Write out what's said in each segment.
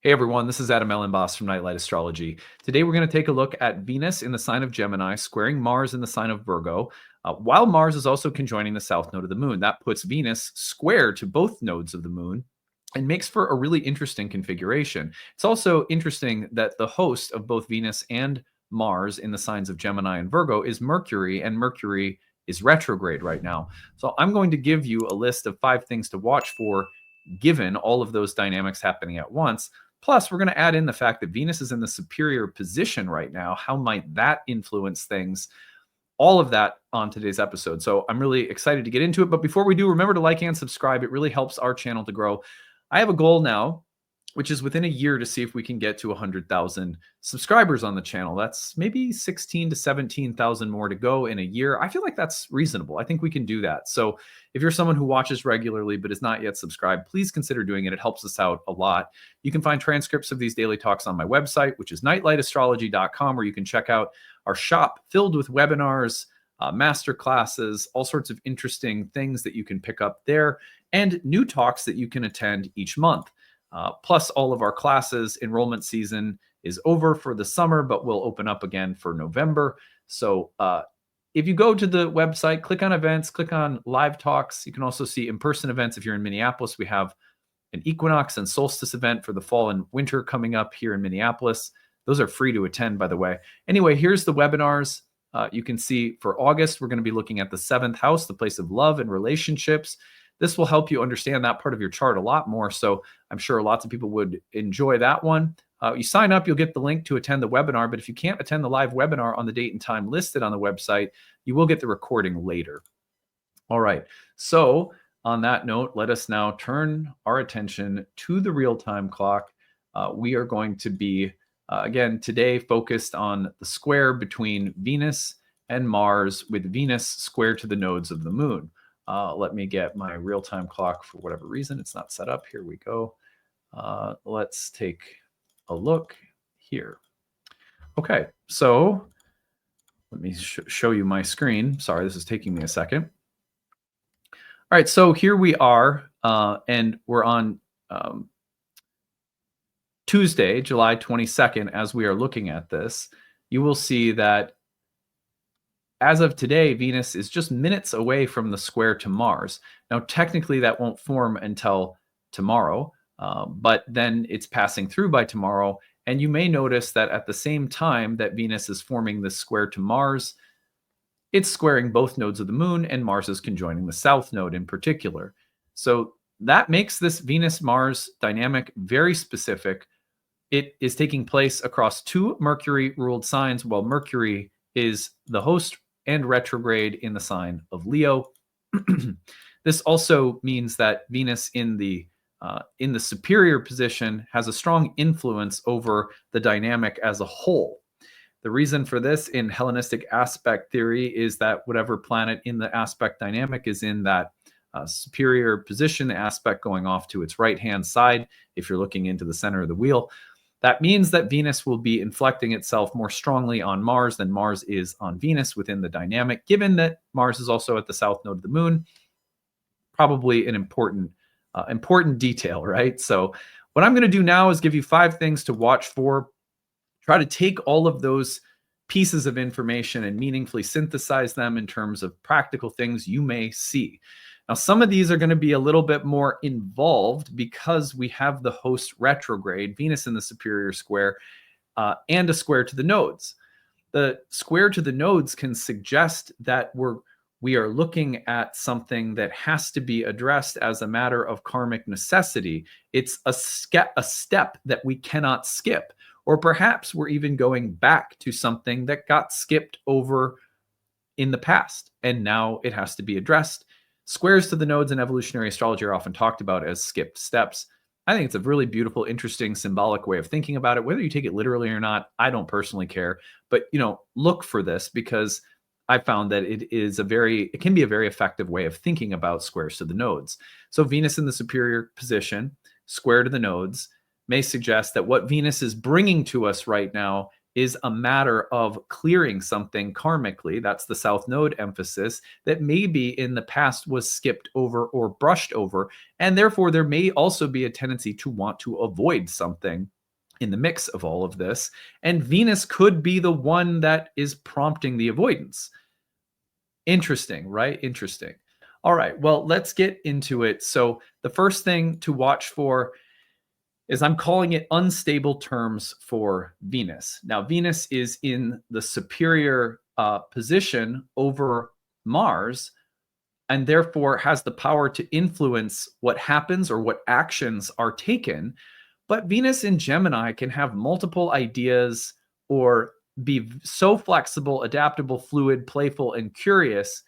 Hey everyone, this is Elenbaas from Nightlight Astrology. Today we're going to take a look at Venus in the sign of Gemini, squaring Mars in the sign of Virgo, while Mars is also conjoining the south node of the moon. That puts Venus square to both nodes of the moon and makes for a really interesting configuration. It's also interesting that the host of both Venus and Mars in the signs of Gemini and Virgo is Mercury, and Mercury is retrograde right now. So I'm going to give you a list of 5 things to watch for given all of those dynamics happening at once. Plus, we're going to add in the fact that Venus is in the superior position right now. How might that influence things? All of that on today's episode. So I'm really excited to get into it. But before we do, remember to like and subscribe. It really helps our channel to grow. I have a goal now, which is within a year to see if we can get to 100,000 subscribers on the channel. That's maybe 16 to 17,000 more to go in a year. I feel like that's reasonable. I think we can do that. So if you're someone who watches regularly but is not yet subscribed, please consider doing it. It helps us out a lot. You can find transcripts of these daily talks on my website, which is nightlightastrology.com, where you can check out our shop filled with webinars, master classes, all sorts of interesting things that you can pick up there, and new talks that you can attend each month. Plus all of our classes. Enrollment season is over for the summer, but we'll open up again for November. So if you go to the website, click on events, click on live talks. You can also see in-person events. If you're in Minneapolis, we have an equinox and solstice event for the fall and winter coming up here in Minneapolis. Those are free to attend, by the way. Anyway, here's the webinars. You can see for August, we're going to be looking at the 7th house, the place of love and relationships. This will help you understand that part of your chart a lot more. So I'm sure lots of people would enjoy that one. You sign up, you'll get the link to attend the webinar. But if you can't attend the live webinar on the date and time listed on the website, you will get the recording later. All right. So on that note, let us now turn our attention to the real-time clock. We are going to be, again, today focused on the square between Venus and Mars, with Venus square to the nodes of the moon. Let me get my real-time clock. For whatever reason, it's not set up. Here we go. Let's take a look here. Okay, so let me show you my screen. Sorry, this is taking me a second. All right, so here we are, and we're on Tuesday, July 22nd. As we are looking at this, you will see that as of today, Venus is just minutes away from the square to Mars. Now, technically, that won't form until tomorrow, but then it's passing through by tomorrow. And you may notice that at the same time that Venus is forming this square to Mars, it's squaring both nodes of the moon, and Mars is conjoining the south node in particular. So that makes this Venus-Mars dynamic very specific. It is taking place across 2 Mercury-ruled signs, while Mercury is the host and retrograde in the sign of Leo. This also means that Venus in the superior position has a strong influence over the dynamic as a whole. The reason for this in Hellenistic aspect theory is that whatever planet in the aspect dynamic is in that superior position, the aspect going off to its right-hand side, if you're looking into the center of the wheel, that means that Venus will be inflecting itself more strongly on Mars than Mars is on Venus within the dynamic, given that Mars is also at the south node of the moon. Probably an important detail, right? So what I'm going to do now is give you 5 things to watch for. Try to take all of those pieces of information and meaningfully synthesize them in terms of practical things you may see. Now, some of these are going to be a little bit more involved because we have the host retrograde, Venus in the superior square, and a square to the nodes. The square to the nodes can suggest that we are looking at something that has to be addressed as a matter of karmic necessity. It's a step that we cannot skip. Or perhaps we're even going back to something that got skipped over in the past, and now it has to be addressed. Squares to the nodes in evolutionary astrology are often talked about as skipped steps. I think it's a really beautiful, interesting, symbolic way of thinking about it. Whether you take it literally or not, I don't personally care. But, look for this, because I found that it can be a very effective way of thinking about squares to the nodes. So Venus in the superior position, square to the nodes, may suggest that what Venus is bringing to us right now is a matter of clearing something karmically. That's the south node emphasis, that maybe in the past was skipped over or brushed over. And therefore, there may also be a tendency to want to avoid something in the mix of all of this. And Venus could be the one that is prompting the avoidance. Interesting, right? Interesting. All right, well, let's get into it. So the first thing to watch for is I'm calling it unstable terms for Venus. Now, Venus is in the superior position over Mars, and therefore has the power to influence what happens or what actions are taken. But Venus in Gemini can have multiple ideas or be so flexible, adaptable, fluid, playful, and curious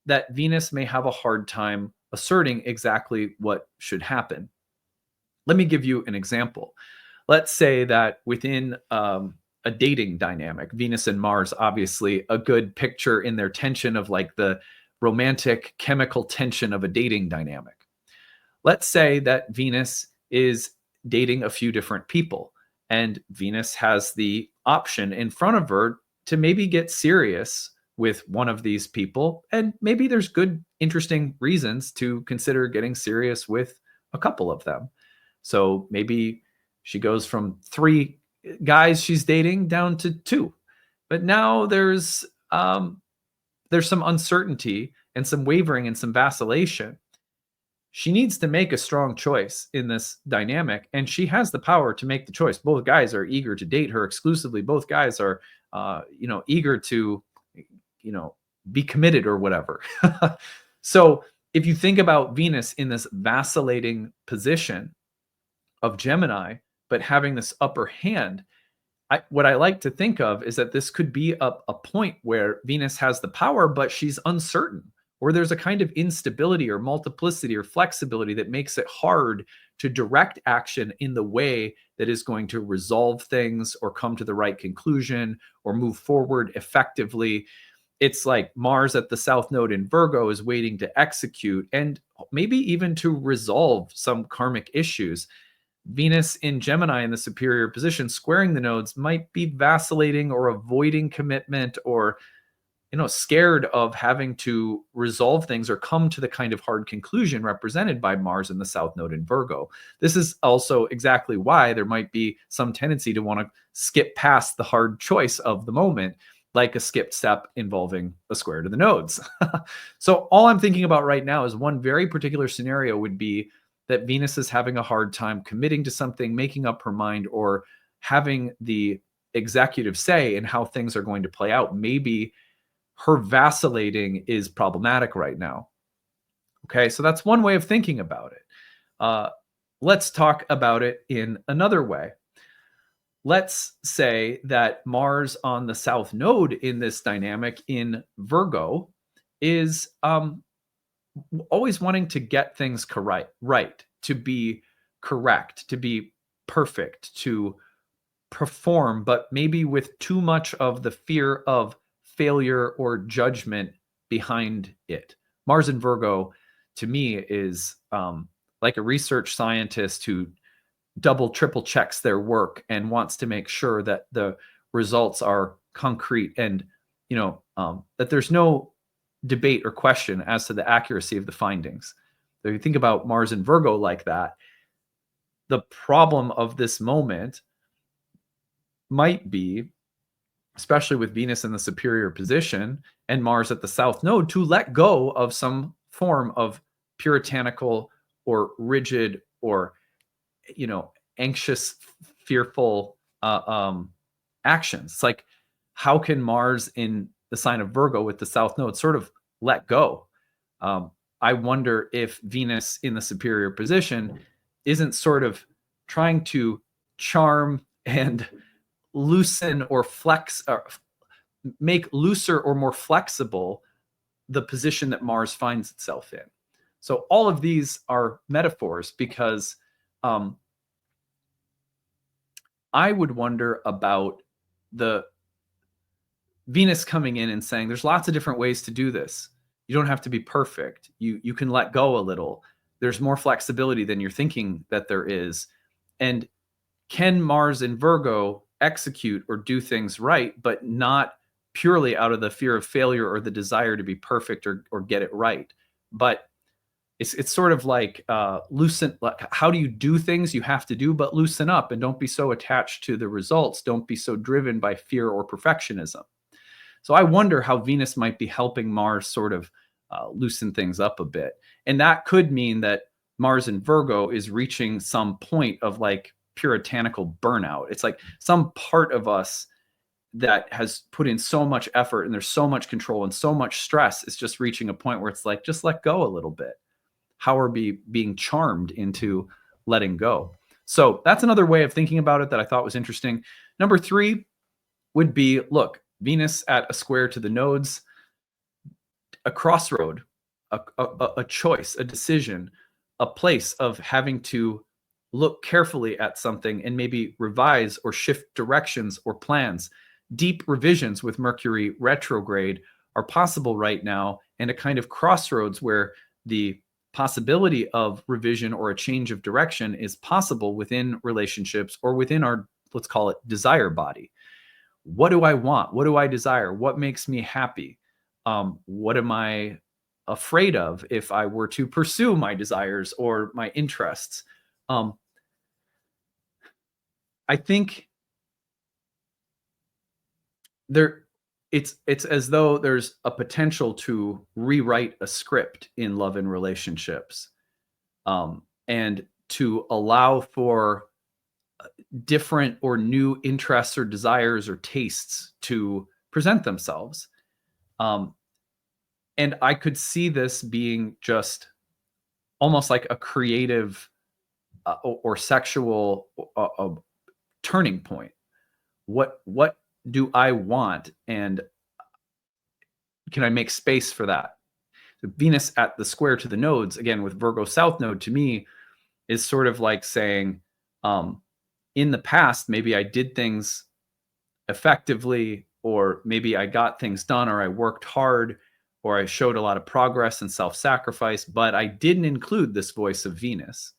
that Venus may have a hard time asserting exactly what should happen. Let me give you an example. Let's say that within a dating dynamic, Venus and Mars, obviously a good picture in their tension of like the romantic chemical tension of a dating dynamic. Let's say that Venus is dating a few different people, and Venus has the option in front of her to maybe get serious with one of these people. And maybe there's good, interesting reasons to consider getting serious with a couple of them. So maybe she goes from 3 guys she's dating down to 2. But now there's some uncertainty and some wavering and some vacillation. She needs to make a strong choice in this dynamic, and she has the power to make the choice. Both guys are eager to date her exclusively. Both guys are, eager to, be committed or whatever. So if you think about Venus in this vacillating position of Gemini, but having this upper hand, what I like to think of is that this could be a point where Venus has the power, but she's uncertain, or there's a kind of instability or multiplicity or flexibility that makes it hard to direct action in the way that is going to resolve things or come to the right conclusion or move forward effectively. It's like Mars at the South Node in Virgo is waiting to execute and maybe even to resolve some karmic issues. Venus in Gemini in the superior position squaring the nodes might be vacillating or avoiding commitment or scared of having to resolve things or come to the kind of hard conclusion represented by Mars in the South Node in Virgo. This is also exactly why there might be some tendency to want to skip past the hard choice of the moment, like a skipped step involving a square to the nodes. So all I'm thinking about right now is one very particular scenario would be that Venus is having a hard time committing to something, making up her mind, or having the executive say in how things are going to play out. Maybe her vacillating is problematic right now. Okay, so that's one way of thinking about it. Let's talk about it in another way. Let's say that Mars on the South Node in this dynamic in Virgo is always wanting to get things right, to be correct, to be perfect, to perform, but maybe with too much of the fear of failure or judgment behind it. Mars in Virgo, to me, is like a research scientist who double, triple checks their work and wants to make sure that the results are concrete and, that there's no debate or question as to the accuracy of the findings. So if you think about Mars in Virgo like that, the problem of this moment might be, especially with Venus in the superior position and Mars at the South Node, to let go of some form of puritanical or rigid or, anxious, fearful actions. It's like, how can Mars in the sign of Virgo with the South Node sort of let go? I wonder if Venus in the superior position isn't sort of trying to charm and loosen or flex or make looser or more flexible the position that Mars finds itself in. So all of these are metaphors because I would wonder about the Venus coming in and saying, there's lots of different ways to do this. You don't have to be perfect. You can let go a little. There's more flexibility than you're thinking that there is. And can Mars in Virgo execute or do things right, but not purely out of the fear of failure or the desire to be perfect or get it right, but it's sort of like loosen. Like, how do you do things you have to do, but loosen up and don't be so attached to the results. Don't be so driven by fear or perfectionism. So I wonder how Venus might be helping Mars sort of loosen things up a bit. And that could mean that Mars in Virgo is reaching some point of like puritanical burnout. It's like some part of us that has put in so much effort and there's so much control and so much stress is just reaching a point where it's like, just let go a little bit. How are we being charmed into letting go? So that's another way of thinking about it that I thought was interesting. Number 3 would be, look, Venus at a square to the nodes, a crossroad, a choice, a decision, a place of having to look carefully at something and maybe revise or shift directions or plans. Deep revisions with Mercury retrograde are possible right now, and a kind of crossroads where the possibility of revision or a change of direction is possible within relationships or within our, let's call it, desire body. What do I want? What do I desire? What makes me happy? What am I afraid of if I were to pursue my desires or my interests? I think it's as though there's a potential to rewrite a script in love and relationships, and to allow for different or new interests or desires or tastes to present themselves. And I could see this being just almost like a creative or sexual turning point. What do I want, and can I make space for that? So Venus at the square to the nodes, again with Virgo South Node, to me is sort of like saying, in the past, maybe I did things effectively, or maybe I got things done, or I worked hard, or I showed a lot of progress and self-sacrifice, but I didn't include this voice of Venus.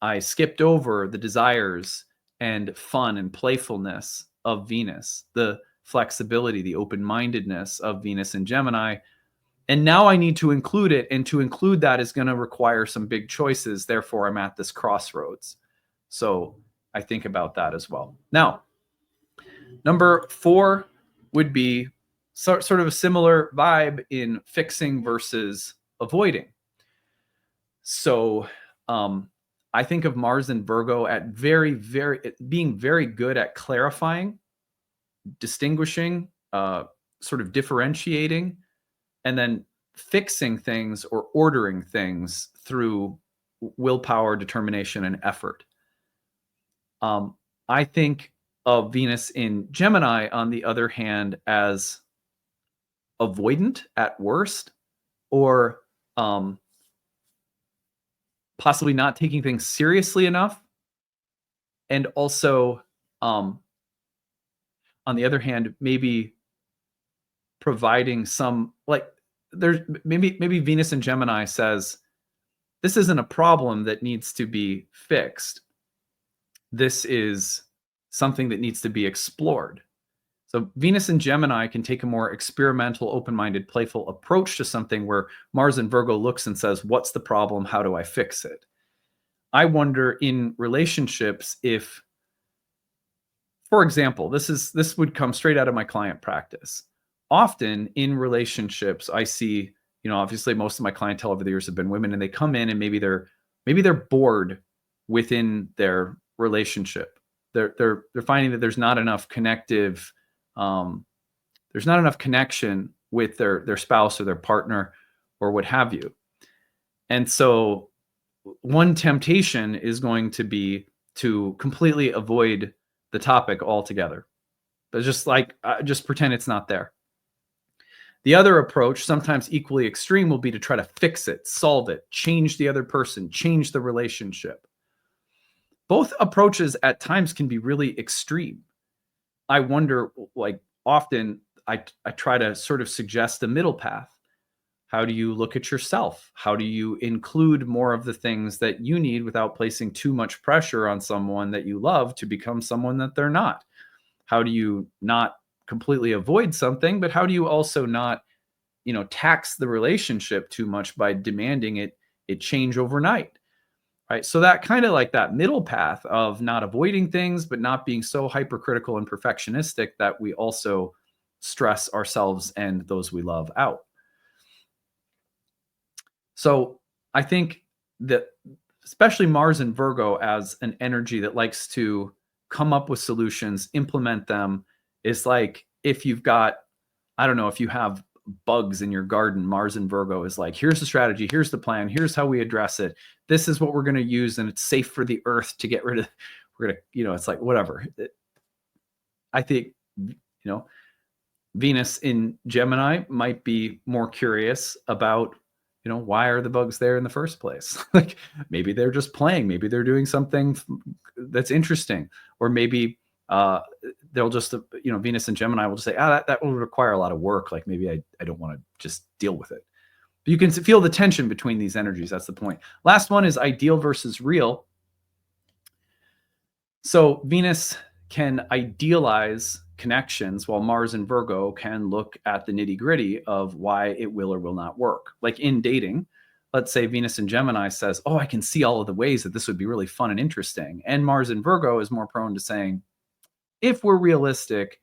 I skipped over the desires and fun and playfulness of Venus, the flexibility, the open-mindedness of Venus in Gemini. And now I need to include it. And to include that is going to require some big choices. Therefore, I'm at this crossroads. So I think about that as well. Now, number 4 would be sort of a similar vibe in fixing versus avoiding. So I think of Mars and Virgo at being very good at clarifying, distinguishing, sort of differentiating, and then fixing things or ordering things through willpower, determination, and effort. I think of Venus in Gemini, on the other hand, as avoidant at worst, or possibly not taking things seriously enough. And also, on the other hand, maybe providing some, like, there's maybe Venus in Gemini says, this isn't a problem that needs to be fixed. This is something that needs to be explored. So Venus in Gemini can take a more experimental, open-minded, playful approach to something, where Mars in Virgo looks and says, what's the problem? How do I fix it? I wonder in relationships if, for example, this would come straight out of my client practice. Often in relationships, I see, obviously most of my clientele over the years have been women, and they come in and maybe they're bored within their relationship. They're finding that there's not enough there's not enough connection with their spouse or their partner or what have you. And so one temptation is going to be to completely avoid the topic altogether. But just pretend it's not there. The other approach, sometimes equally extreme, will be to try to fix it, solve it, change the other person, change the relationship. Both approaches at times can be really extreme. I wonder, like, often I try to sort of suggest a middle path. How do you look at yourself? How do you include more of the things that you need without placing too much pressure on someone that you love to become someone that they're not? How do you not completely avoid something, but how do you also not, tax the relationship too much by demanding it it change overnight, right? So that kind of like that middle path of not avoiding things, but not being so hypercritical and perfectionistic that we also stress ourselves and those we love out. So I think that especially Mars and Virgo as an energy that likes to come up with solutions, implement them, is like if you've got, I don't know, if you have bugs in your garden, Mars and Virgo is like, here's the strategy, here's the plan, here's how we address it. This is what we're going to use, and it's safe for the earth to get rid of. We're going to, it's like whatever. I think, Venus in Gemini might be more curious about, why are the bugs there in the first place? Like maybe they're just playing, maybe they're doing something that's interesting, or maybe they'll just, Venus and Gemini will just say, that will require a lot of work. Like maybe I don't want to just deal with it. But you can feel the tension between these energies. That's the point. Last one is ideal versus real. So Venus can idealize connections, while Mars and Virgo can look at the nitty gritty of why it will or will not work. Like in dating, let's say Venus and Gemini says, oh, I can see all of the ways that this would be really fun and interesting. And Mars and Virgo is more prone to saying, if we're realistic,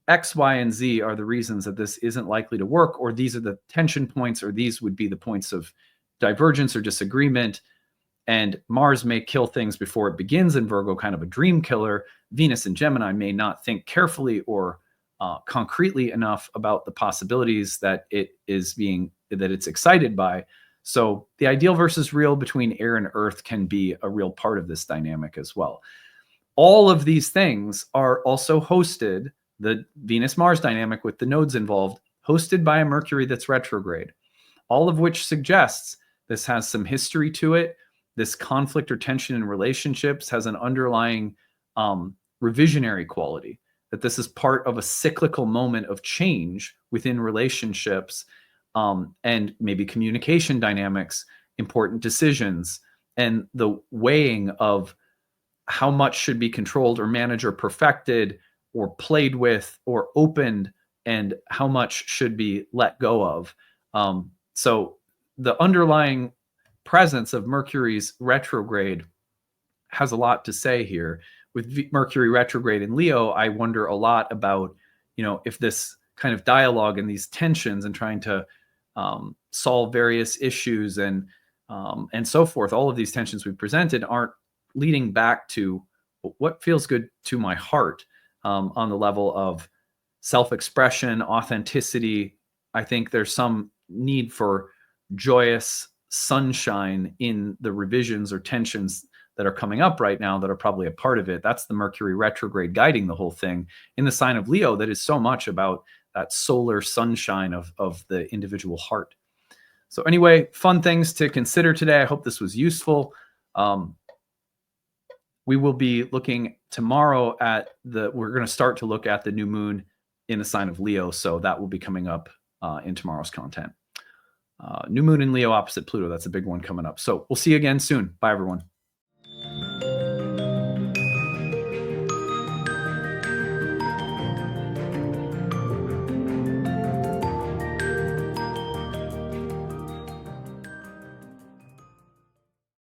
X, Y, and Z are the reasons that this isn't likely to work, or these are the tension points, or these would be the points of divergence or disagreement. And Mars may kill things before it begins in Virgo, kind of a dream killer. Venus and Gemini may not think carefully or concretely enough about the possibilities that it's excited by. So the ideal versus real between air and earth can be a real part of this dynamic as well. All of these things are also hosted, the Venus-Mars dynamic with the nodes involved, hosted by a Mercury that's retrograde, all of which suggests this has some history to it. This conflict or tension in relationships has an underlying revisionary quality, that this is part of a cyclical moment of change within relationships, and maybe communication dynamics, important decisions, and the weighing of how much should be controlled or managed or perfected or played with or opened, and how much should be let go of. So the underlying presence of Mercury's retrograde has a lot to say here. With Mercury retrograde in Leo, I wonder a lot about, if this kind of dialogue and these tensions and trying to solve various issues and so forth, all of these tensions we've presented aren't leading back to what feels good to my heart on the level of self-expression, authenticity. I think there's some need for joyous sunshine in the revisions or tensions that are coming up right now that are probably a part of it. That's the Mercury retrograde guiding the whole thing in the sign of Leo, that is so much about that solar sunshine of the individual heart. So anyway, fun things to consider today. I hope this was useful. We will be looking tomorrow we're going to start to look at the new moon in the sign of Leo. So that will be coming up in tomorrow's content. New moon in Leo opposite Pluto. That's a big one coming up. So we'll see you again soon. Bye, everyone.